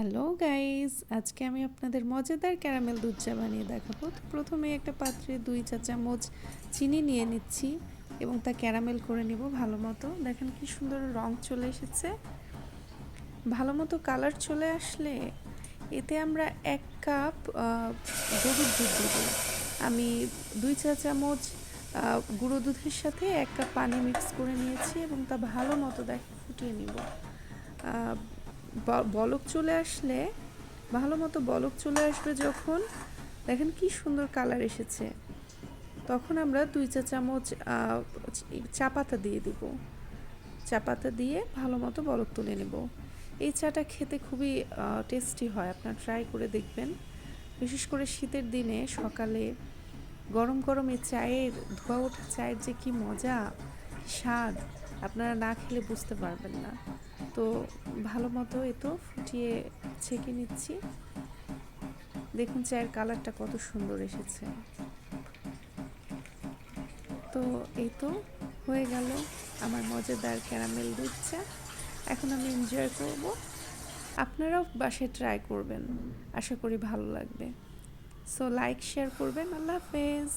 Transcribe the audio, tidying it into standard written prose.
Hello guys, আজকে আমি আপনাদের মজাদার ক্যারামেল দুধ চা বানিয়ে দেখাবো। তো প্রথমে একটা পাত্রে 2 চা চামচ চিনি নিয়ে নিচ্ছি এবং তা ক্যারামেল করে নিব ভালো মতো। দেখেন কি সুন্দর রং চলে এসেছে। ভালো মতো কালার চলে আসলে এতে আমরা 1 কাপ গরুর দুধ দেব। আমি 2 চা চামচ গুঁড়ো দুধের সাথে 1 কাপ পানি মিক্স করে নিয়েছি এবং তা ভালো মতো ফুটিয়ে নিব। বলক চলে আসলে ভালো মতো বলক চলে আসবে যখন, দেখেন কি সুন্দর কালার এসেছে, তখন আমরা 2 চা চামচ চা পাতা দিয়ে দিব। চা পাতা দিয়ে ভালো মতো বলক তুলে নেব। এই চাটা খেতে খুবই টেস্টি হয়, আপনারা ট্রাই করে দেখবেন। বিশেষ করে শীতের দিনে সকালে গরম গরম এই চায়ের ধোয়া ওঠা চায়ের যে কি মজা, স্বাদ, আপনারা না খেলে বুঝতে পারবেন না। তো ভালো মতো এতো ফুটিয়ে ছেঁকে নিচ্ছি। দেখুন চায়ের কালারটা কত সুন্দর এসেছে। তো এই তো হয়ে গেল আমার মজাদার ক্যারামেল দুধ চা। এখন আমি এনজয় করব। আপনারাও বাসায় ট্রাই করবেন, আশা করি ভালো লাগবে। সো লাইক শেয়ার করবেন। আল্লাহ হাফেজ।